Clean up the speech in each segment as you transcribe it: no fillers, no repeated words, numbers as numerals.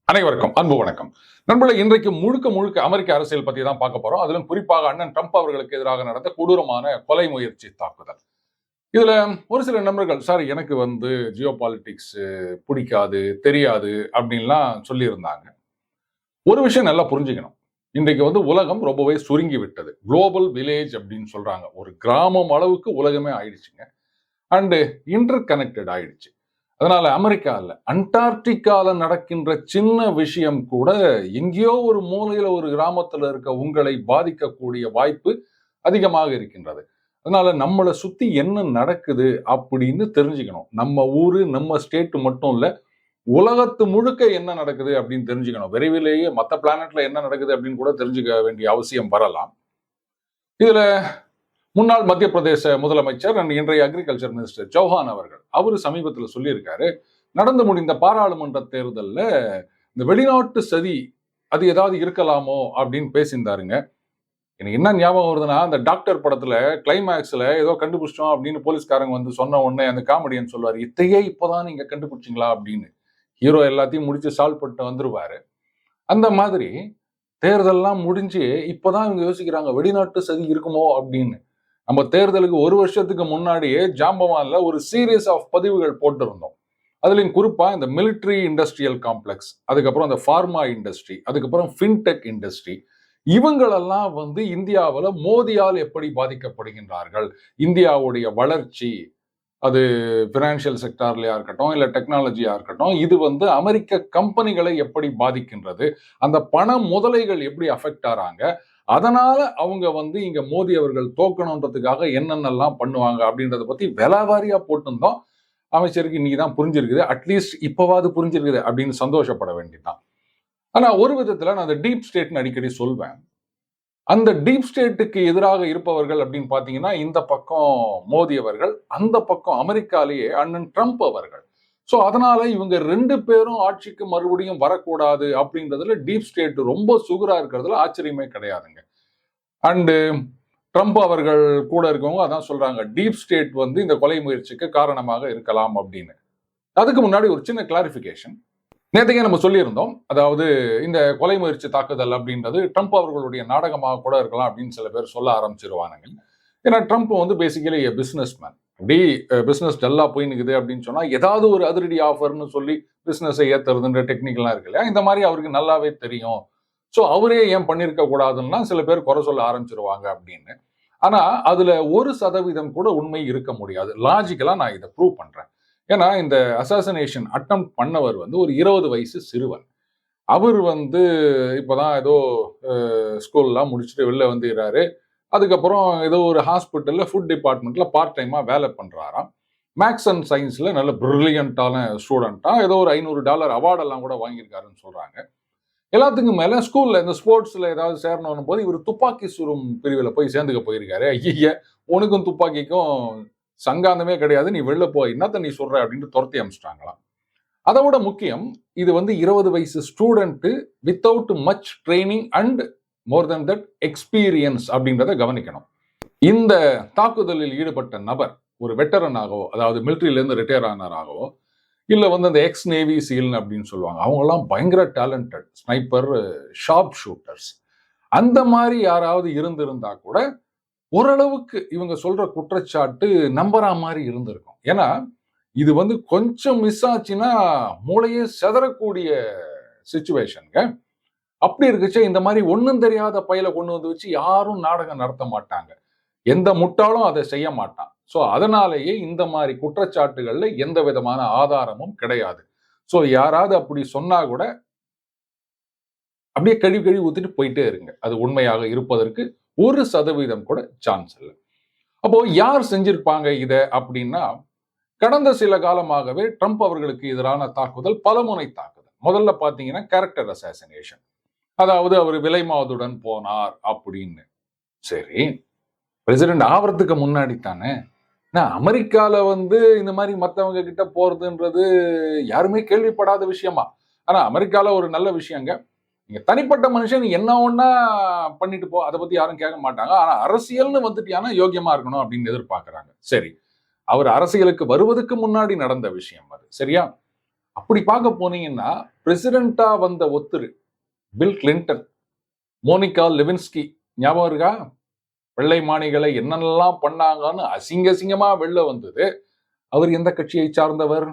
அனைவருக்கும் அன்பு வணக்கம். நண்பர்களே, இன்றைக்கு முழுக்க முழுக்க அமெரிக்க அரசியல் பத்தி தான் பார்க்க போறோம். அதிலும் குறிப்பாக அண்ணன் ட்ரம்ப் அவர்களுக்கு எதிராக நடந்த கொடூரமான கொலை முயற்சி தாக்குதல். இதுல ஒரு சில நண்பர்கள், சார் எனக்கு ஜியோ பாலிடிக்ஸ் பிடிக்காது, தெரியாது அப்படின்லாம் சொல்லியிருந்தாங்க. ஒரு விஷயம் நல்லா புரிஞ்சுக்கணும். இன்றைக்கு உலகம் ரொம்பவே சுருங்கி விட்டது. குளோபல் வில்லேஜ் அப்படின்னு சொல்றாங்க. ஒரு கிராமம் அளவுக்கு உலகமே ஆயிடுச்சுங்க. அண்டு இன்டர் கனெக்டட் ஆயிடுச்சு. அதனால அமெரிக்காவில் அண்டார்டிகால நடக்கின்ற சின்ன விஷயம் கூட எங்கேயோ ஒரு மூலையில ஒரு கிராமத்துல இருக்க உங்களை பாதிக்கக்கூடிய வாய்ப்பு அதிகமாக இருக்கின்றது. அதனால நம்மளை சுத்தி என்ன நடக்குது அப்படின்னு தெரிஞ்சுக்கணும். நம்ம ஊரு, நம்ம ஸ்டேட் மட்டும் இல்ல, உலகத்து முழுக்க என்ன நடக்குது அப்படின்னு தெரிஞ்சுக்கணும். விரைவிலேயே மற்ற பிளானட்ல என்ன நடக்குது அப்படின்னு கூட தெரிஞ்சுக்க வேண்டிய அவசியம் வரலாம். இதுல முன்னாள் மத்திய பிரதேச முதலமைச்சர் இன்றைய அக்ரிகல்ச்சர் மினிஸ்டர் சௌஹான் அவரு சமீபத்தில் சொல்லியிருக்காரு, நடந்து முடிந்த பாராளுமன்ற தேர்தலில் இந்த வெளிநாட்டு சதி அது ஏதாவது இருக்கலாமோ அப்படின்னு பேசியிருந்தாருங்க. எனக்கு என்ன ஞாபகம் வருதுன்னா, அந்த டாக்டர் படத்துல கிளைமேக்ஸ்ல ஏதோ கண்டுபிடிச்சோம் அப்படின்னு போலீஸ்காரங்க சொன்ன உடனே அந்த காமெடியன் சொல்லுவாரு, இத்தையே இப்பதான் நீங்க கண்டுபிடிச்சிங்களா அப்படின்னு. ஹீரோ எல்லாத்தையும் முடிச்சு சால்வ் பண்ணிட்டு வந்துருவாரு. அந்த மாதிரி தேர்தல்லாம் முடிஞ்சு இப்பதான் இவங்க யோசிக்கிறாங்க வெளிநாட்டு சதி இருக்குமோ அப்படின்னு. நம்ம தேர்தலுக்கு ஒரு வருஷத்துக்கு முன்னாடியே ஜாம்பவான்ல ஒரு சீரீஸ் ஆஃப் பதிவுகள் போட்டிருந்தோம். அதுலயும் குறிப்பா இந்த மிலிட்ரி இண்டஸ்ட்ரியல் காம்ப்ளெக்ஸ், அதுக்கப்புறம் இந்த ஃபார்மா இண்டஸ்ட்ரி, அதுக்கப்புறம் ஃபின்டெக் இண்டஸ்ட்ரி, இவங்களெல்லாம் இந்தியாவில் மோதியால் எப்படி பாதிக்கப்படுகின்றார்கள், இந்தியாவுடைய வளர்ச்சி, அது பினான்சியல் செக்டார்லயா இருக்கட்டும் இல்ல டெக்னாலஜியா இருக்கட்டும், இது அமெரிக்க கம்பெனிகளை எப்படி பாதிக்கின்றது, அந்த பண முதலைகள் எப்படி அஃபெக்ட் ஆறாங்க, அதனால அவங்க இங்க மோடி அவர்கள் தோக்கணுன்றதுக்காக என்னென்னலாம் பண்ணுவாங்க அப்படின்றத பத்தி விலாவாரியா போட்டிருந்தோம். அமைச்சருக்கு இன்னைக்கு தான் புரிஞ்சிருக்குது. அட்லீஸ்ட் இப்பவாது புரிஞ்சிருக்குது அப்படின்னு சந்தோஷப்பட வேண்டியதுதான். ஆனா ஒரு விதத்துல நான் அந்த டீப் ஸ்டேட்னு அடிக்கடி சொல்வேன். அந்த டீப் ஸ்டேட்டுக்கு எதிராக இருப்பவர்கள் அப்படின்னு பாத்தீங்கன்னா இந்த பக்கம் மோடி அவர்கள், அந்த பக்கம் அமெரிக்காலேயே அண்ணன் ட்ரம்ப் அவர்கள். ஸோ அதனால இவங்க 2 பேரும் ஆட்சிக்கு மறுபடியும் வரக்கூடாது அப்படின்றதுல டீப் ஸ்டேட் ரொம்ப சுகுரா இருக்கிறதுல ஆச்சரியமே கிடையாதுங்க. அண்டு ட்ரம்ப் அவர்கள் கூட இருக்கவங்க அதான் சொல்றாங்க, டீப் ஸ்டேட் இந்த கொலை முயற்சிக்கு காரணமாக இருக்கலாம் அப்படின்னு. அதுக்கு முன்னாடி ஒரு சின்ன கிளாரிபிகேஷன். நேற்றுக்கே நம்ம சொல்லியிருந்தோம், அதாவது இந்த கொலை முயற்சி தாக்குதல் அப்படின்றது ட்ரம்ப் அவர்களுடைய நாடகமாக கூட இருக்கலாம் அப்படின்னு சில பேர் சொல்ல ஆரம்பிச்சிருவானுங்க. ஏன்னா ட்ரம்ப் பேசிக்கலி பிசினஸ் மேன். அப்படி பிசினஸ் டல்லா போய் நிற்குது அப்படின்னு சொன்னா ஏதாவது ஒரு அதிரடி ஆஃபர்னு சொல்லி பிசினஸை ஏத்துறதுன்ற டெக்னிக்கெல்லாம் இருக்கு இல்லையா, இந்த மாதிரி அவருக்கு நல்லாவே தெரியும். ஸோ அவரே ஏன் பண்ணியிருக்க கூடாதுன்னா சில பேர் குறை சொல்ல ஆரம்பிச்சிருவாங்க அப்படின்னு. ஆனா அதுல 1% கூட உண்மை இருக்க முடியாது. லாஜிக்கலா நான் இதை ப்ரூவ் பண்றேன். ஏன்னா இந்த அசாசினேஷன் அட்டம் பண்ணவர் ஒரு 20 வயசு சிறுவன். அவர் இப்பதான் ஏதோ ஸ்கூல்லாம் முடிச்சுட்டு வெளில வந்துடுறாரு. அதுக்கப்புறம் ஏதோ ஒரு ஹாஸ்பிட்டல்ல ஃபுட் டிபார்ட்மெண்ட்ல பார்ட் டைமா வேலை பண்றாராம். மேக்ஸ் அண்ட் சயின்ஸ்ல நல்ல பிரில்லியண்டான ஸ்டூடெண்டா, ஏதோ ஒரு $500 அவார்டெல்லாம் கூட வாங்கியிருக்காருன்னு சொல்றாங்க. எல்லாத்துக்கும் மேல ஸ்கூல்ல இந்த ஸ்போர்ட்ஸ்ல ஏதாவது சேரணும் போது இவர் துப்பாக்கி சுடும் பிரிவில் போய் சேர்ந்துக்க போயிருக்காரு. ஐய, உனக்கும் துப்பாக்கிக்கும் சங்காந்தமே கிடையாது, நீ வெளில போய் என்னத்த நீ சொல்ற அப்படின்னு துரத்தி அமிச்சிட்டாங்களாம். அதை விட முக்கியம், இது 20 வயசு student without much training and more then that experience அப்படின்றத கவனிக்கணும். இந்த தாக்குதலில் ஈடுபட்ட நபர் ஒரு வெட்டரனாகவோ, அதாவது மிலிட்ரியில இருந்து ரிட்டையர் ஆனாராகவோ, இல்ல அந்த எக்ஸ் நேவி சீல் அப்படின்னு சொல்லுவாங்க, அவங்க எல்லாம் பயங்கர டேலண்டட் ஸ்னைப்பர், ஷார்ப் ஷூட்டர்ஸ், அந்த மாதிரி யாராவது இருந்திருந்தா கூட ஓரளவுக்கு இவங்க சொல்ற குற்றச்சாட்டு நம்புற மாதிரி இருந்திருக்கும். ஏன்னா இது கொஞ்சம் மிஸ் ஆச்சுன்னா மூளையே செதறக்கூடிய சிச்சுவேஷனுங்க. அப்படி இருக்குச்சு இந்த மாதிரி ஒன்னும் தெரியாத பையில கொண்டு வச்சு யாரும் நாடகம் நடத்த மாட்டாங்க. எந்த முட்டாளும் அதை செய்ய மாட்டான். ஸோ அதனாலேயே இந்த மாதிரி குற்றச்சாட்டுகள்ல எந்த விதமான ஆதாரமும் கிடையாது. ஸோ யாராவது அப்படி சொன்னா கூட அப்படியே கழுவி ஊத்திட்டு போயிட்டே இருங்க. அது உண்மையாக இருப்பதற்கு 1% கூட சான்ஸ் இல்லை. அப்போ யார் செஞ்சிருப்பாங்க இத அப்படின்னா, கடந்த சில காலமாகவே ட்ரம்ப் அவர்களுக்கு எதிரான தாக்குதல் பலமுனை தாக்குதல். முதல்ல பாத்தீங்கன்னா கேரக்டர் அசாசினேஷன், அதாவது அவர் விலைமாதுடன் போனார் அப்படின்னு. சரி, பிரசிடென்ட் ஆவறதுக்கு முன்னாடி தானே. அமெரிக்கால இந்த மாதிரி மற்றவங்க கிட்ட போறதுன்றது யாருமே கேள்விப்படாத விஷயமா. ஆனா அமெரிக்கால ஒரு நல்ல விஷயங்க, நீங்க தனிப்பட்ட மனுஷன் என்ன ஒன்னா பண்ணிட்டு போ, அதை பத்தி யாரும் கேட்க மாட்டாங்க. ஆனா அரசியல்னு வந்துட்டியானா யோகியமா இருக்கணும் அப்படின்னு எதிர்பார்க்கறாங்க. சரி, அவர் அரசியலுக்கு வருவதற்கு முன்னாடி நடந்த விஷயம் அது. சரியா? அப்படி பார்க்க போனீங்கன்னா பிரசிடென்டா வந்த ஒருத்தர் பில் கிளின்டன், மோனிகா லெவின்ஸ்கி ஞாபகம் இருக்கா? வெள்ளை மானிகளை என்னென்னலாம் பண்ணாங்கன்னு அசிங்க அசிங்கமா வெளில வந்தது. அவர் எந்த கட்சியை சார்ந்தவர்?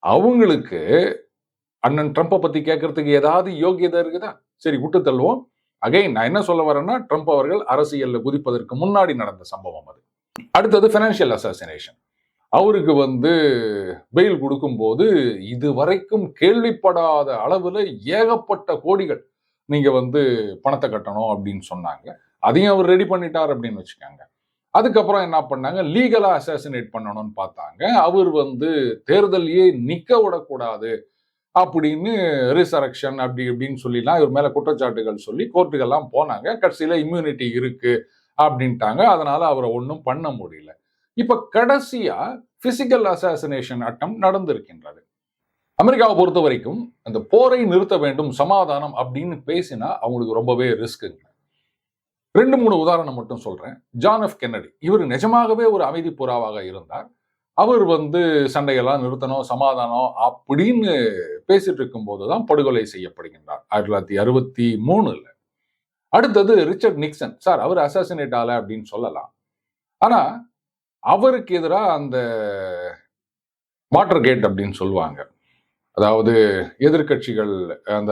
அவங்களுக்கு அண்ணன் ட்ரம்ப்பை பத்தி கேட்கறதுக்கு ஏதாவது யோகியதை இருக்குதா? சரி, விட்டு தள்ளுவோம். அகைன் நான் என்ன சொல்ல வரேன்னா, ட்ரம்ப் அவர்கள் அரசியல்ல குதிப்பதற்கு முன்னாடி நடந்த சம்பவம் அது. அடுத்தது பினான்சியல் அசாசினேஷன். அவருக்கு பெயில் கொடுக்கும்போது இதுவரைக்கும் கேள்விப்படாத அளவுல ஏகப்பட்ட கோடிகள் நீங்க பணத்தை கட்டணும் அப்படின்னு சொன்னாங்க. அதையும் அவர் ரெடி பண்ணிட்டார் அப்படின்னு வச்சுக்காங்க. அதுக்கப்புறம் என்ன பண்ணாங்க, லீகலா அசாசினேட் பண்ணணும்னு பார்த்தாங்க. அவர் தேர்தலையே நிக்க விடக்கூடாது அப்படின்னு ரிசரக்ஷன் அப்படி இப்படின்னு சொல்லிலாம் இவர் மேல குற்றச்சாட்டுகள் சொல்லி கோர்ட்டுகள்லாம் போனாங்க. கடைசியில இம்யூனிட்டி இருக்கு அப்படின்ட்டாங்க. அதனால அவரை ஒன்றும் பண்ண முடியல. இப்ப கடைசியா பிசிக்கல் அசாசினேஷன் அட்டம் நடந்திருக்கின்றது. அமெரிக்காவை பொறுத்த வரைக்கும் அந்த போரை நிறுத்த வேண்டும், சமாதானம் அப்படின்னு பேசினா அவங்களுக்கு ரொம்பவே ரிஸ்க்குங்க. 2-3 உதாரணம் மட்டும் சொல்றேன். ஜான் எஃப் கென்னடி, இவர் நிஜமாகவே ஒரு அமைதி புறாவாக இருந்தார். அவர் சண்டையெல்லாம் நிறுத்தணும், சமாதானம் அப்படின்னு பேசிட்டு இருக்கும் போதுதான் படுகொலை செய்யப்படுகின்றார் 1963. அடுத்தது ரிச்சர்ட் நிக்சன். சார், அவர் அசாசினேட் ஆல அப்படின்னு சொல்லலாம். ஆனா அவருக்கு எதிராக அந்த வாட்டர் கேட் அப்படின்னு சொல்லுவாங்க. அதாவது எதிர்கட்சிகள்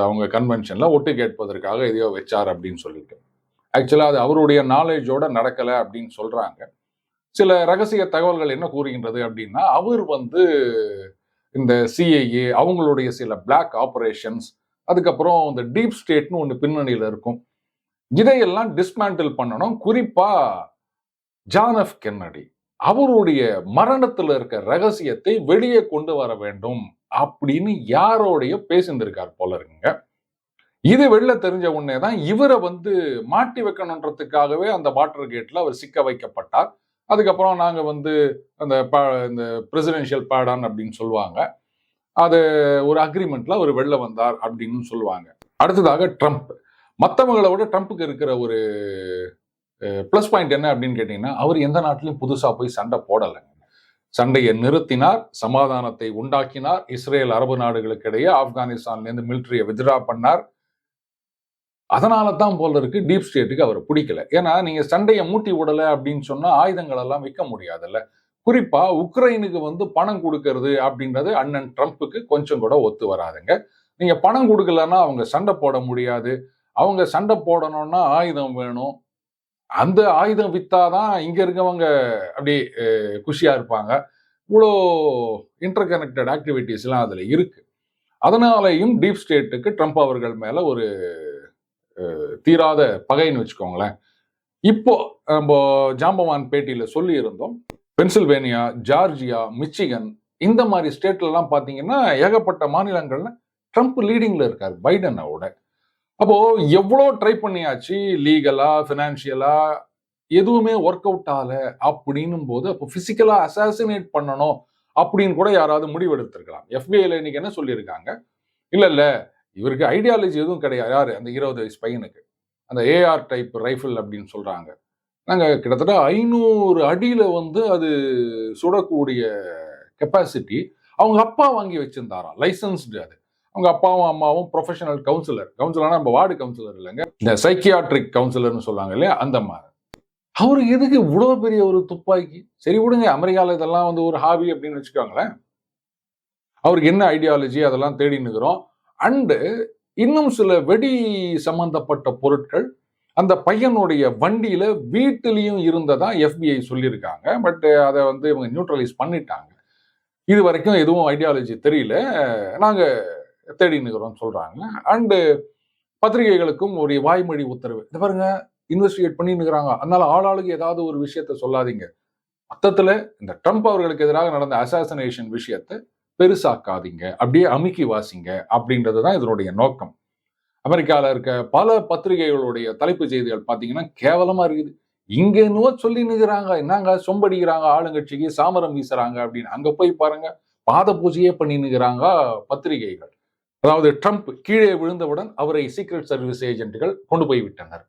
அவங்க கன்வென்ஷன்ல ஒட்டு கேட்பதற்காக எதையோ வச்சார் அப்படின்னு சொல்லிட்டு. ஆக்சுவலா அது அவருடைய நாலேஜோட நடக்கல அப்படின்னு சொல்றாங்க. சில ரகசிய தகவல்கள் என்ன கூறுகின்றது அப்படின்னா, அவர் இந்த சிஐஏ அவங்களுடைய சில பிளாக் ஆபரேஷன்ஸ், அதுக்கப்புறம் இந்த டீப் ஸ்டேட்னு ஒன்று பின்னணியில இருக்கும். இதையெல்லாம் டிஸ்மேண்டில் பண்ணணும். குறிப்பா ஜான் எஃப் கென்னடி அவருடைய மரணத்தில் இருக்க ரகசியத்தை வெளியே கொண்டு வர வேண்டும் அப்படின்னு யாரோடைய பேசியிருந்திருக்கார் போல இருக்குங்க. இது வெளில தெரிஞ்ச உடனே தான் இவரை மாட்டி வைக்கணுன்றதுக்காகவே அந்த வாட்டர் கேட்ல அவர் சிக்க வைக்கப்பட்டார். அதுக்கப்புறம் நாங்க அந்த பிரசிடென்ஷியல் பேடான் அப்படின்னு சொல்லுவாங்க, அது ஒரு அக்ரிமெண்ட்ல அவர் வெளில வந்தார் அப்படின்னு சொல்லுவாங்க. அடுத்ததாக ட்ரம்ப். மற்றவங்களை விட ட்ரம்ப்புக்கு இருக்கிற ஒரு பிளஸ் பாயிண்ட் என்ன அப்படின்னு கேட்டீங்கன்னா, அவர் எந்த நாட்டிலையும் புதுசா போய் சண்டை போடலைங்க. சண்டையை நிறுத்தினார், சமாதானத்தை உண்டாக்கினார். இஸ்ரேல் அரபு நாடுகளுக்கு இடையே ஆப்கானிஸ்தான்ல இருந்து மிலிட்டரியை வித்ரா பண்ணார். அதனால தான் போல இருக்கு டீப் ஸ்டேட்டுக்கு அவர் பிடிக்கல. ஏன்னா நீங்க சண்டையை மூட்டி விடல அப்படின்னு சொன்னா ஆயுதங்கள் எல்லாம் விற்க முடியாதுல்ல. குறிப்பா உக்ரைனுக்கு பணம் கொடுக்கறது அப்படின்றது அண்ணன் ட்ரம்ப்புக்கு கொஞ்சம் கூட ஒத்து வராதுங்க. நீங்க பணம் கொடுக்கலன்னா அவங்க சண்டை போட முடியாது. அவங்க சண்டை போடணும்னா ஆயுதம் வேணும். அந்த ஆயுதம் வித்தாதான் இங்க இருக்கவங்க அப்படி குஷியா இருப்பாங்க. இவ்வளோ இன்டர் கனெக்டட் ஆக்டிவிட்டிஸ் எல்லாம் அதுல இருக்கு. அதனாலையும் டீப் ஸ்டேட்டுக்கு ட்ரம்ப் அவர்கள் மேல ஒரு தீராத பகைன்னு வச்சுக்கோங்களேன். இப்போ நம்ம ஜாம்பவான் பேட்டியில சொல்லி இருந்தோம், பென்சில்வேனியா, ஜார்ஜியா, மிச்சிகன் இந்த மாதிரி ஸ்டேட்ல எல்லாம் பாத்தீங்கன்னா ஏகப்பட்ட மாநிலங்கள்ல ட்ரம்ப் லீடிங்ல இருக்காரு பைடனோட. அப்போ எவ்வளோ ட்ரை பண்ணியாச்சு, லீகலா பினான்சியலா எதுவுமே ஒர்க் அவுட் ஆகல அப்படின்னும் போது அப்போ பிசிக்கலா அசாசினேட் பண்ணணும் அப்படின்னு கூட யாராவது முடிவெடுத்திருக்கலாம். எஃபிஐல இன்னைக்கு என்ன சொல்லியிருக்காங்க, இல்ல இவருக்கு ஐடியாலஜி எதுவும் கிடையாது. யாரு அந்த 20 வயசு பையனுக்கு அந்த ஏஆர் டைப் ரைஃபிள் அப்படின்னு சொல்றாங்க. நாங்க கிட்டத்தட்ட 500 அடியில அது சுடக்கூடிய கெப்பாசிட்டி அவங்க அப்பா வாங்கி வச்சிருந்தாராம், லைசன்ஸ்டு. அது அவங்க அப்பாவும் அம்மாவும் ப்ரொஃபஷனல் கவுன்சிலர்னா நம்ம வார்டு கவுன்சிலர் இல்லைங்க, இந்த சைக்கியாட்ரிக் கவுன்சிலர்னு சொல்லுவாங்க இல்லையா, அந்த மாதிரி. அவருக்கு எதுக்கு இவ்வளவு பெரிய ஒரு துப்பாக்கி? சரி விடுங்க, அமெரிக்கால இதெல்லாம் ஒரு ஹாபி அப்படின்னு வச்சுக்கோங்களேன். அவருக்கு என்ன ஐடியாலஜி அதெல்லாம் தேடி நிற்கிறோம். அண்டு இன்னும் சில வெடி சம்பந்தப்பட்ட பொருட்கள் அந்த பையனுடைய வண்டியில வீட்டிலையும் இருந்ததா FBI சொல்லியிருக்காங்க. பட் அதை இவங்க நியூட்ரலைஸ் பண்ணிட்டாங்க. இது வரைக்கும் எதுவும் ஐடியாலஜி தெரியல, நாங்க தேடி நிற்கிறோம் சொல்றாங்க. அண்டு பத்திரிகைகளுக்கும் ஒரு வாய்மொழி உத்தரவு, இது பாருங்க இன்வெஸ்டிகேட் பண்ணி நிற்கிறாங்க, அதனால ஆளாளுக்கு ஏதாவது ஒரு விஷயத்த சொல்லாதீங்க. மொத்தத்துல இந்த ட்ரம்ப் அவர்களுக்கு எதிராக நடந்த அசாசினேஷன் விஷயத்தை பெருசாக்காதீங்க, அப்படியே அமுக்கி வாசிங்க அப்படின்றதுதான் இதனுடைய நோக்கம். அமெரிக்கால இருக்க பல பத்திரிகைகளுடைய தலைப்பு செய்திகள் பாத்தீங்கன்னா கேவலமா இருக்குது. இங்க என்னவோ சொல்லி நிற்கிறாங்க, என்னங்க சொம்படிக்கிறாங்க, ஆளுங்கட்சிக்கு சாமரம் வீசுறாங்க அப்படின்னு. அங்க போய் பாருங்க, பாத பூஜையே பண்ணி நிற்கிறாங்க பத்திரிகைகள். அதாவது ட்ரம்ப் கீழே விழுந்தவுடன் அவரை சீக்ரெட் சர்வீஸ் ஏஜென்ட்கள் கொண்டு போய் விட்டனர்.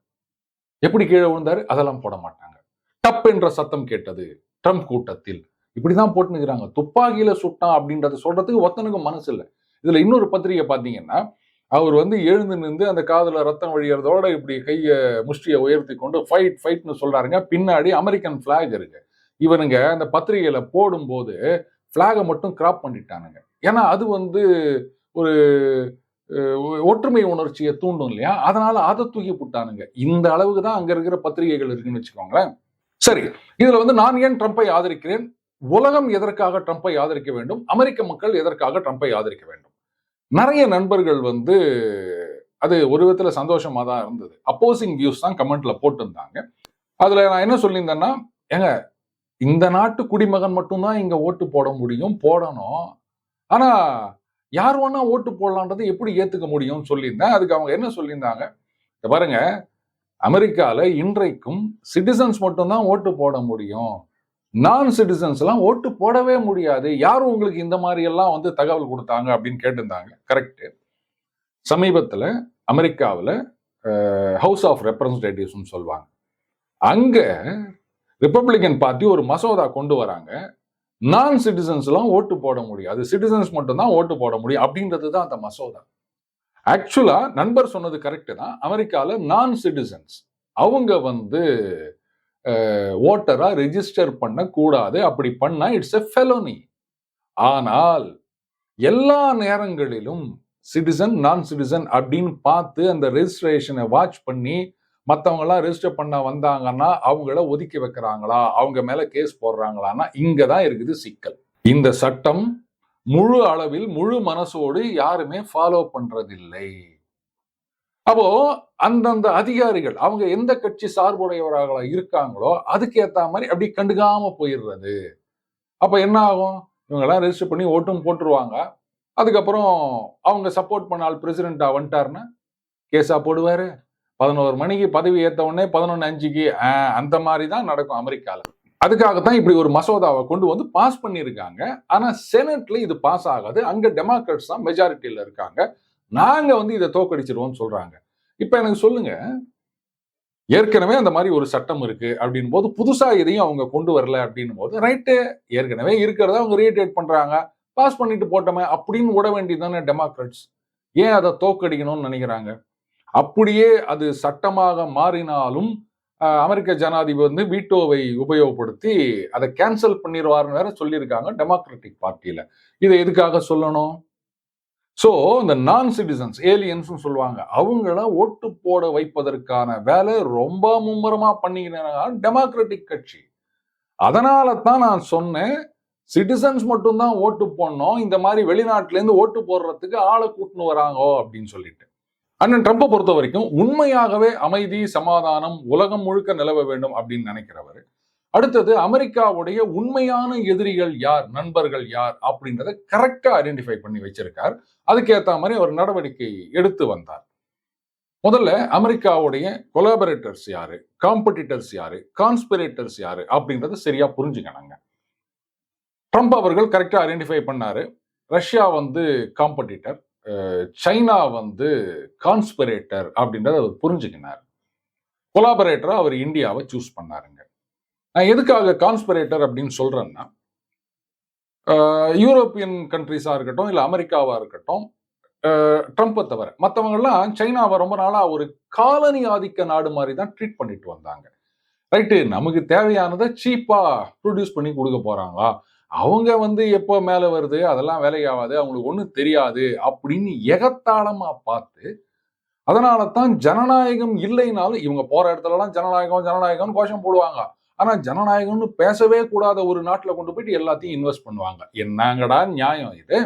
எப்படி கீழே விழுந்தாரு அதெல்லாம் போட மாட்டாங்க. டப் என்ற சத்தம் கேட்டது, ட்ரம்ப் கூட்டத்தில் இப்படிதான் போட்டுனுக்கிறாங்க. துப்பாக்கியில சுட்டான் அப்படின்றத சொல்றதுக்கு ஒத்தனுக்கும் மனசு இல்லை. இதுல இன்னொரு பத்திரிகை பாத்தீங்கன்னா, அவர் வந்து எழுந்து நின்று அந்த காதுல ரத்தம் வழியறதோட இப்படி கைய முஷ்டியை உயர்த்தி கொண்டு ஃபைட் ஃபைட்னு சொல்றாருங்க. பின்னாடி அமெரிக்கன் பிளாக் இருக்கு. இவனுங்க அந்த பத்திரிகையில போடும்போது பிளாகை மட்டும் கிராப் பண்ணிட்டானுங்க. ஏன்னா அது வந்து ஒரு ஒற்றுமை உணர்ச்சியை தூண்டும் இல்லையா? அதனால அதை தூக்கி போட்டானுங்க. இந்த அளவுக்கு தான் அங்க இருக்கிற பத்திரிகைகள் இருக்குன்னு வச்சுக்கோங்களேன். சரி, இதுல வந்து நான் ஏன் ட்ரம்பை ஆதரிக்கிறேன், உலகம் எதற்காக ட்ரம்பை ஆதரிக்க வேண்டும், அமெரிக்க மக்கள் எதற்காக ட்ரம்பை ஆதரிக்க வேண்டும். நிறைய நண்பர்கள் வந்து அது ஒரு விதத்துல சந்தோஷமா தான் இருந்தது. அப்போசிங் வியூஸ் தான் கமெண்ட்ல போட்டிருந்தாங்க. அதுல நான் என்ன சொல்லியிருந்தேன்னா, ஏங்க இந்த நாட்டு குடிமகன் மட்டும்தான் இங்க ஓட்டு போட முடியும், போடணும். ஆனா யார் வேணா ஓட்டு போடலான்றதை எப்படி ஏத்துக்க முடியும்னு சொல்லியிருந்தேன். அதுக்கு அவங்க என்ன சொல்லியிருந்தாங்க, பாருங்க அமெரிக்கால இன்றைக்கும் சிட்டிசன்ஸ் மட்டும்தான் ஓட்டு போட முடியும், நான் சிட்டிசன்ஸ் எல்லாம் ஓட்டு போடவே முடியாது. யாரும் உங்களுக்கு இந்த மாதிரி எல்லாம் வந்து தகவல் கொடுத்தாங்க அப்படின்னு கேட்டிருந்தாங்க. கரெக்ட். சமீபத்தில் அமெரிக்காவில் ஹவுஸ் ஆஃப் ரெப்ரசன்டேட்டிவ்ஸ் சொல்லுவாங்க, அங்க ரிப்பப்ளிகன் பார்ட்டி ஒரு மசோதா கொண்டு வராங்க, நான் சிட்டிசன்ஸ் எல்லாம் ஓட்டு போட முடியாது, சிட்டிசன்ஸ் மட்டும் தான் ஓட்டு போட முடியும் அப்படின்றது தான் அந்த மசோதா. ஆக்சுவலா நண்பர் சொன்னது கரெக்ட் தான். அமெரிக்கால நான் சிட்டிசன்ஸ் அவங்க வந்து ஓட்டரா ரெஜிஸ்டர் பண்ண கூடாது. அப்படி பண்ணா இட்ஸ் எ ஃபெலோனி. ஆனால் எல்லா நேரங்களிலும் சிட்டிசன் நான் சிட்டிசன் அப்படின்னு பார்த்து அந்த ரெஜிஸ்ட்ரேஷனை வாட்ச் பண்ணி மற்றவங்க எல்லாம் ரெஜிஸ்டர் பண்ண வந்தாங்கன்னா அவங்கள ஒதுக்கி வைக்கிறாங்களா, அவங்க மேல கேஸ் போடுறாங்களான்னா இங்கதான் இருக்குது சிக்கல். இந்த சட்டம் முழு அளவில் முழு மனசோடு யாருமே ஃபாலோ பண்றதில்லை. அப்போ அந்தந்த அதிகாரிகள் அவங்க எந்த கட்சி சார்புடையவர்களா இருக்காங்களோ அதுக்கு ஏத்த மாதிரி அப்படி கண்டுக்காம போயிடுறது. அப்ப என்ன ஆகும், இவங்க எல்லாம் ரெஜிஸ்டர் பண்ணி ஓட்டும் போட்டுருவாங்க. அதுக்கப்புறம் அவங்க சப்போர்ட் பண்ணால் பிரசிடென்டா வந்துட்டாருன்னா கேஸா போடுவாரு. 11 மணிக்கு பதவி ஏத்த உடனே 11:05க்கு அந்த மாதிரி தான் நடக்கும் அமெரிக்கால. அதுக்காகத்தான் இப்படி ஒரு மசோதாவை கொண்டு வந்து பாஸ் பண்ணியிருக்காங்க. ஆனா செனட்ல இது பாஸ் ஆகாது. அங்க டெமோக்ராட்ஸ் தான் மெஜாரிட்டியில இருக்காங்க. நாங்க வந்து இதை தோக்கடிச்சிருவோம்னு சொல்றாங்க. இப்ப எனக்கு சொல்லுங்க, ஏற்கனவே அந்த மாதிரி ஒரு சட்டம் இருக்கு அப்படின் போது புதுசா எதையும் அவங்க கொண்டு வரல அப்படின்னும் போது ரைட்டு, ஏற்கனவே இருக்கிறத அவங்க ரீடேட் பண்றாங்க, பாஸ் பண்ணிட்டு போட்டோமே அப்படின்னு விட வேண்டியதுதானே டெமோக்ராட்ஸ். ஏன் அதை தோக்கடிக்கணும்னு நினைக்கிறாங்க? அப்படியே அது சட்டமாக மாறினாலும் அமெரிக்க ஜனாதிபதி வந்து வீட்டோவை உபயோகப்படுத்தி அதை கேன்சல் பண்ணிடுவார்னு வேற சொல்லியிருக்காங்க டெமோக்ராட்டிக் பார்ட்டியில. இதை எதுக்காக சொல்லணும்? சோ இந்த நான் சிட்டிசன்ஸ் ஏலியன்ஸ் சொல்லுவாங்க, அவங்கள ஓட்டு போட வைப்பதற்கான வேலை ரொம்ப மும்முரமா பண்ணிக்கிறாங்க டெமோக்ராட்டிக் கட்சி. அதனால தான் நான் சொன்னேன், சிட்டிசன்ஸ் மட்டும் தான் ஓட்டு போடணும், இந்த மாதிரி வெளிநாட்டுல இருந்து ஓட்டு போடுறதுக்கு ஆளை கூட்டின்னு வராங்க அப்படின்னு சொல்லிட்டு. அண்ணன் ட்ரம்பை பொறுத்த வரைக்கும் உண்மையாகவே அமைதி சமாதானம் உலகம் முழுக்க நிலவ வேண்டும் அப்படின்னு நினைக்கிறவர். அடுத்தது அமெரிக்காவுடைய உண்மையான எதிரிகள் யார், நண்பர்கள் யார் அப்படின்றத கரெக்டா ஐடென்டிஃபை பண்ணி வச்சிருக்கார். அதுக்கேற்ற மாதிரி அவர் நடவடிக்கை எடுத்து வந்தார். முதல்ல அமெரிக்காவுடைய கொலாபரேட்டர்ஸ் யாரு, காம்படிட்டர்ஸ் யாரு, கான்ஸ்பிரேட்டர்ஸ் யாரு அப்படின்றத சரியா புரிஞ்சுக்கணுங்க. ட்ரம்ப் அவர்கள் கரெக்டா ஐடென்டிஃபை பண்ணாரு. ரஷ்யா வந்து காம்படிட்டர், சைனா வந்து கான்ஸ்பிரேட்டர் அப்படின்றத அவர் புரிஞ்சுக்கினார். கொலாபரேட்டரா அவர் இந்தியாவை சூஸ் பண்ணாருங்க. நான் எதுக்காக கான்ஸ்பிரேட்டர் அப்படின்னு சொல்றேன்னா, யூரோப்பியன் கண்ட்ரிஸா இருக்கட்டும் இல்ல அமெரிக்காவா இருக்கட்டும், ட்ரம்பை தவிர மற்றவங்க எல்லாம் சைனாவை ரொம்ப நாளா ஒரு காலனி ஆதிக்க நாடு மாதிரி தான் ட்ரீட் பண்ணிட்டு வந்தாங்க. ரைட்டு, நமக்கு தேவையானதை சீப்பா ப்ரொடியூஸ் பண்ணி கொடுக்க போறாங்களா, அவங்க வந்து எப்போ மேல வருது அதெல்லாம் வேலையாகாது, அவங்களுக்கு ஒன்றும் தெரியாது அப்படின்னு எகத்தாளமா பார்த்து, அதனால தான் ஜனநாயகம் இல்லைனாலும் இவங்க போற இடத்துலலாம் ஜனநாயகம் ஜனநாயகம்னு கோஷம் போடுவாங்க. ஆனா ஜனநாயகம்னு பேசவே கூடாத ஒரு நாட்டுல கொண்டு போயிட்டு எல்லாத்தையும் இன்வெஸ்ட் பண்ணுவாங்க. என்னங்கடா நியாயம் இது?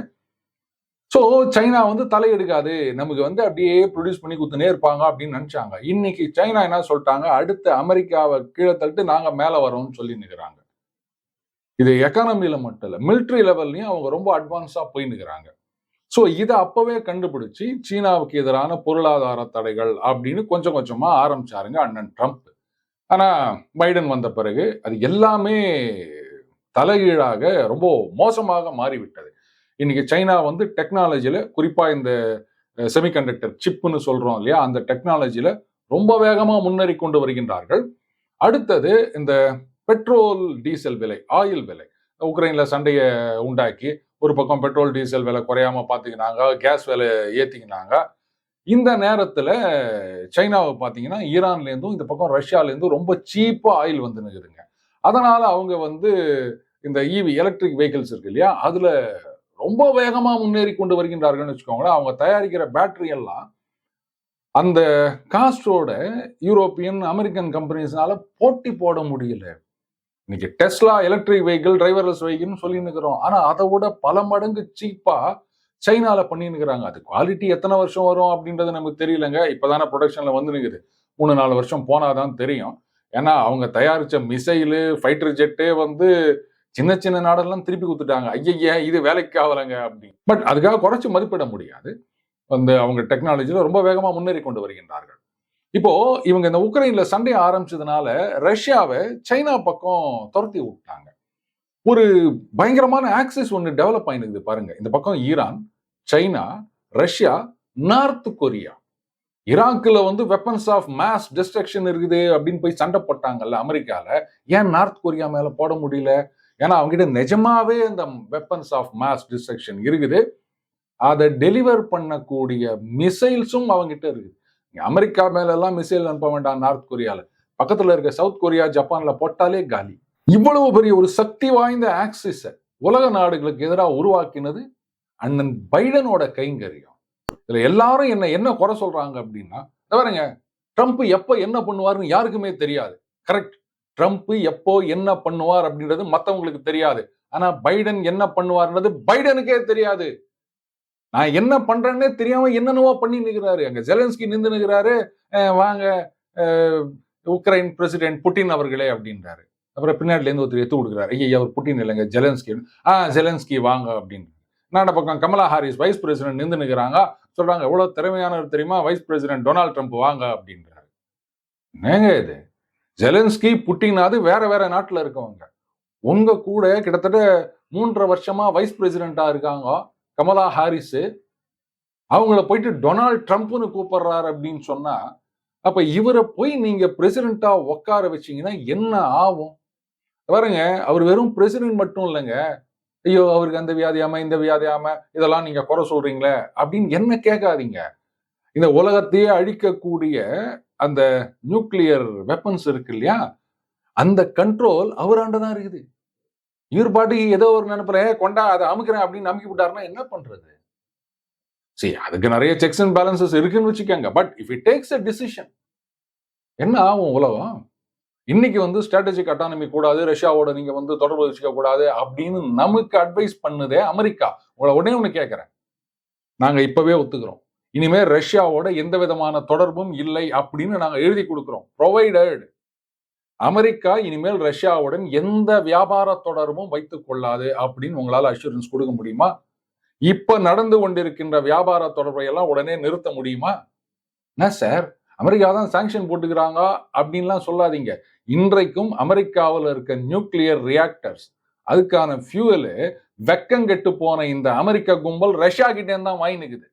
சோ சைனா வந்து தலையெடுக்காது, நமக்கு வந்து அப்படியே ப்ரொடியூஸ் பண்ணி குத்துனே இருப்பாங்க அப்படின்னு நினைச்சாங்க. இன்னைக்கு சைனா என்ன சொல்லிட்டாங்க, அடுத்த அமெரிக்காவை கீழே தள்ளிட்டு நாங்க மேல வரோம்னு சொல்லி நிற்கிறாங்க. இது எக்கானமில மட்டும் இல்ல, மிலிட்டரி லெவல்லையும் அவங்க ரொம்ப அட்வான்ஸா போய் நிற்கிறாங்க. சோ இதை அப்பவே கண்டுபிடிச்சு சீனாவுக்கு எதிரான பொருளாதார தடைகள் அப்படின்னு கொஞ்சம் கொஞ்சமா ஆரம்பிச்சாருங்க அண்ணன் ட்ரம்ப். ஆனா பைடன் வந்த பிறகு அது எல்லாமே தலைகீழாக ரொம்ப மோசமாக மாறிவிட்டது. இன்னைக்கு சைனா வந்து டெக்னாலஜில, குறிப்பா இந்த செமிகண்டக்டர் சிப்னு சொல்றோம் இல்லையா, அந்த டெக்னாலஜில ரொம்ப வேகமா முன்னேறி கொண்டு வருகின்றார்கள். அடுத்தது இந்த பெட்ரோல் டீசல் விலை, ஆயில் விலை, உக்ரைன்ல சண்டையை உண்டாக்கி ஒரு பக்கம் பெட்ரோல் டீசல் விலை குறையாம பாத்துக்கினாங்க, கேஸ் விலை ஏத்திக்கினாங்க. இந்த நேரத்துல சைனாவை பாத்தீங்கன்னா ஈரான்ல இருந்தும் இந்த பக்கம் ரஷ்யால இருந்தும் ரொம்ப சீப்பா ஆயில் வந்து நிக்குதுங்க. அதனால அவங்க வந்து இந்த இவி எலக்ட்ரிக் வெஹிக்கிள்ஸ் இருக்கு இல்லையா, அதுல ரொம்ப வேகமா முன்னேறி கொண்டு வருகின்றார்கள்னு வச்சுக்கோங்களேன். அவங்க தயாரிக்கிற பேட்டரி எல்லாம் அந்த காஸ்டோட யூரோப்பியன் அமெரிக்கன் கம்பெனிஸ்னால போட்டி போட முடியல. இன்னைக்கு டெஸ்லா எலக்ட்ரிக் வெஹிக்கிள், டிரைவர்லெஸ் வெஹிக்கிள்னு சொல்லி நிக்கிறோம். ஆனா அதை விட பல மடங்கு சீப்பா சைனால பண்ணி நிக்கிறாங்க. அது குவாலிட்டி எத்தனை வருஷம் வரும் அப்படின்றது நமக்கு தெரியலங்க. இப்பதானே ப்ரொடக்ஷன்ல வந்து நிக்குது. 3-4 வருஷம் போனாதான் தெரியும். ஏன்னா அவங்க தயாரிச்ச மிசைலு, ஃபைட்டர் ஜெட்டே வந்து சின்ன சின்ன நாடெல்லாம் திருப்பி கொடுத்துட்டாங்க. ஐயய்ய இது வேலைக்கு ஆகலைங்க அப்படின்னு. பட் அதுக்காக குறைச்சு மதிப்பிட முடியாது. வந்து அவங்க டெக்னாலஜில ரொம்ப வேகமா முன்னேறி கொண்டு வருகின்றார்கள். இப்போ இவங்க இந்த உக்ரைன்ல சண்டை ஆரம்பிச்சதுனால ரஷ்யாவை சைனா பக்கம் துரத்தி விட்டாங்க. ஒரு பயங்கரமான ஆக்சிஸ் ஒன்று டெவலப் ஆயிருக்கு பாருங்க. இந்த பக்கம் Iran, China, Russia, North Korea. ஈராக்ல வந்து வெப்பன்ஸ் ஆஃப் மாஸ் டிஸ்ட்ரக்ஷன் இருக்குது அப்படின்னு போய் சண்டை போட்டாங்கல்ல அமெரிக்கால. ஏன் நார்த் கொரியா மேல போட முடியல? ஏன்னா அவங்க கிட்ட நிஜமாவே இந்த வெப்பன்ஸ் ஆஃப் மாஸ் டிஸ்ட்ரக்ஷன் இருக்குது. அதை டெலிவர் பண்ணக்கூடிய மிசைல்ஸும் அவங்ககிட்ட இருக்குது. அமெரிக்கா மேல எல்லாம் மிசைல் அனுப்ப வேண்டாம் நார்த் கொரியால. பக்கத்துல இருக்க சவுத் கொரியா, ஜப்பான்ல போட்டாலே காலி. இவ்வளவு பெரிய ஒரு சக்தி வாய்ந்த ஆக்சிஸ உலக நாடுகளுக்கு எதிராக உருவாக்கினது அண்ணன் பைடனோட கைங்கரியம். இதுல எல்லாரும் என்ன குறை சொல்றாங்க அப்படின்னா, பாருங்க ட்ரம்ப் எப்ப என்ன பண்ணுவாருன்னு யாருக்குமே தெரியாது. கரெக்ட். ட்ரம்ப் எப்போ என்ன பண்ணுவார் அப்படின்றது மத்தவங்களுக்கு தெரியாது. ஆனா பைடன் என்ன பண்ணுவார்ன்றது பைடனுக்கே தெரியாது. நான் என்ன பண்றேன்னே தெரியாம என்னென்னவோ பண்ணி நிற்கிறாரு. அங்க ஜெலன்ஸ்கி நின்று நிற்கிறாரு. வாங்க உக்ரைன் பிரசிடென்ட் புட்டின் அவர்களே அப்படின்றாரு. அப்புறம் பின்னாடில இருந்து ஒருத்தர் எத்து கொடுக்குறாரு. ஐயா அவர் புட்டின் இல்லைங்க ஜெலன்ஸ்கி. ஜெலன்ஸ்கி வாங்க அப்படின்னு. நாட பக்கம் கமலா ஹாரிஸ் வைஸ் பிரசிடென்ட் நின்று நிற்கிறாங்க. சொல்றாங்க எவ்வளவு திறமையானவர் தெரியுமா வைஸ் பிரசிடென்ட் டொனால்ட் ட்ரம்ப் வாங்க அப்படின்றாரு. என்னங்க இது? ஜெலன்ஸ்கி புட்டினாது வேற வேற நாட்டுல இருக்கவங்க. உங்க கூட கிட்டத்தட்ட 3.5 வருஷமா வைஸ் பிரசிடென்டா இருக்காங்க கமலா ஹாரிஸ். அவங்கள போயிட்டு டொனால்ட் ட்ரம்ப்னு கூப்பிடுறாரு அப்படின்னு சொன்னா, அப்ப இவரை போய் நீங்க பிரசிடென்டா உட்கார வச்சீங்கன்னா என்ன ஆகும்? பாருங்க அவர் வெறும் பிரசிடென்ட் மட்டும் இல்லைங்க. ஐயோ அவருக்கு அந்த வியாதியாம இந்த வியாதியாம இதெல்லாம் நீங்க குறை சொல்றீங்களே அப்படின்னு என்ன கேட்காதீங்க. இந்த உலகத்தையே அழிக்கக்கூடிய அந்த நியூக்ளியர் வெப்பன்ஸ் இருக்கு இல்லையா, அந்த கண்ட்ரோல் அவராண்டதான் இருக்குது. இவர் பாட்டி ஏதோ ஒரு நினைப்புல கொண்டா அதை அமுக்கிறேன் அப்படின்னு அமுக்கி விட்டாருன்னா என்ன பண்றது? சரி அதுக்கு நிறைய செக்ஸ் அண்ட் பேலன்சஸ் இருக்குன்னு வச்சுக்கோங்க. But if it takes a decision என்ன ஆகும் உலகம்? இன்னைக்கு வந்து ஸ்ட்ராட்டஜிக் அட்டானமி கூடாது, ரஷ்யாவோட நீங்க வந்து தொடர்பு வச்சுக்க கூடாது அப்படின்னு நமக்கு அட்வைஸ் பண்ணுதே அமெரிக்கா. உங்களை உடனே ஒண்ணு கேட்கிறேன். நாங்க இப்பவே ஒத்துக்கிறோம். இனிமே ரஷ்யாவோட எந்த விதமான தொடர்பும் இல்லை அப்படின்னு நாங்க எழுதி கொடுக்கிறோம். ப்ரொவைடட் அமெரிக்கா இனிமேல் ரஷ்யாவுடன் எந்த வியாபார தொடர்பும் வைத்துக் கொள்ளாது அப்படின்னு உங்களால அஷூரன்ஸ் கொடுக்க முடியுமா? இப்ப நடந்து கொண்டிருக்கின்ற வியாபார தொடர்பை எல்லாம் உடனே நிறுத்த முடியுமா? என்ன சார் அமெரிக்கா தான் சாங்ஷன் போட்டுக்கிறாங்க அப்படின்லாம் சொல்லாதீங்க. இன்றைக்கும் அமெரிக்காவில் இருக்க நியூக்ளியர் ரியாக்டர்ஸ் அதுக்கான ஃபியூவலு வெக்கங்கெட்டு போன இந்த அமெரிக்க கும்பல் ரஷ்யா கிட்டே தான் வாங்கி நிக்குது.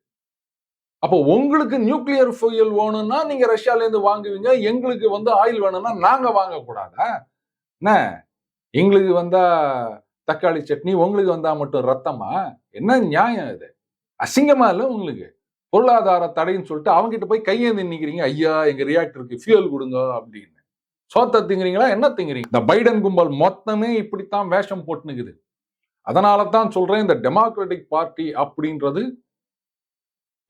அப்போ உங்களுக்கு நியூக்ளியர் ஃபியூயல் வேணும்னா நீங்க ரஷ்யால இருந்து வாங்குவீங்க. எங்களுக்கு வந்து ஆயில் வேணும்னா நாங்க வாங்க கூடாதா? என்ன எங்களுக்கு வந்தா தக்காளி சட்னி, உங்களுக்கு வந்தா மட்டும் ரத்தமா? என்ன நியாயம் இது? அசிங்கமா இல்ல உங்களுக்கு? பொருளாதார தடைன்னு சொல்லிட்டு அவங்க கிட்ட போய் கையேந்தி நிக்கிறீங்க. ஐயா எங்க ரியாக்டருக்கு ஃபியூயல் கொடுங்க அப்படின்னு. சோத்த திங்குறீங்களா என்ன திங்குறீங்க? இந்த பைடன் கும்பல் மொத்தமே இப்படித்தான் வேஷம் போட்டு நிக்குது. அதனால தான் சொல்றேன் இந்த டெமோக்ராட்டிக் பார்ட்டி அப்படின்றது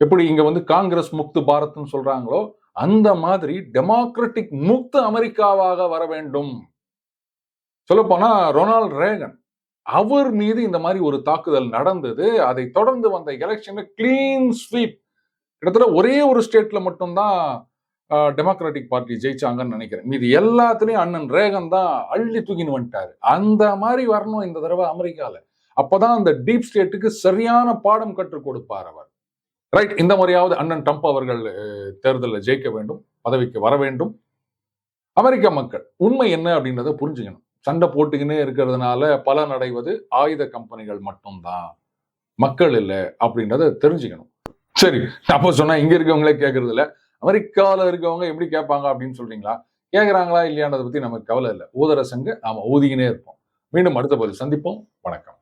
எப்படி இங்க வந்து காங்கிரஸ் முக்து பாரத்னு சொல்றாங்களோ அந்த மாதிரி டெமோக்ராட்டிக் முக்து அமெரிக்காவாக வர வேண்டும். சொல்ல போனா ரொனால்ட் ரேகன் அவர் மீது இந்த மாதிரி ஒரு தாக்குதல் நடந்தது. அதை தொடர்ந்து வந்த எலெக்ஷன்ல கிளீன் ஸ்வீப் கிட்டத்தட்ட ஒரே ஒரு ஸ்டேட்ல மட்டும்தான் டெமோக்ராட்டிக் பார்ட்டி ஜெயிச்சாங்கன்னு நினைக்கிறேன். மீது எல்லாத்துலயும் அண்ணன் ரேகன் தான் அள்ளி தூக்கின்னு வந்துட்டாரு. அந்த மாதிரி வரணும் இந்த தடவை அமெரிக்கால. அப்பதான் அந்த டீப் ஸ்டேட்டுக்கு சரியான பாடம் கற்றுக் கொடுப்பார் அவர். ரைட். இந்த முறையாவது அண்ணன் ட்ரம்ப் அவர்கள் தேர்தலில் ஜெயிக்க வேண்டும், பதவிக்கு வர வேண்டும். அமெரிக்க மக்கள் உண்மை என்ன அப்படின்றத புரிஞ்சுக்கணும். சண்டை போட்டுக்கினே இருக்கிறதுனால பலன் அடைவது ஆயுத கம்பெனிகள் மட்டும்தான், மக்கள் இல்லை அப்படின்றத தெரிஞ்சுக்கணும். சரி அப்போ சொன்னா இங்க இருக்கவங்களே கேட்கறது இல்ல, அமெரிக்கால இருக்கவங்க எப்படி கேட்பாங்க அப்படின்னு சொல்றீங்களா? கேட்கறாங்களா இல்லையான்றதை பத்தி நமக்கு கவலை இல்லை. ஊதர சங்கு நாம ஊதிக்கினே இருப்போம். மீண்டும் அடுத்த பதில் சந்திப்போம். வணக்கம்.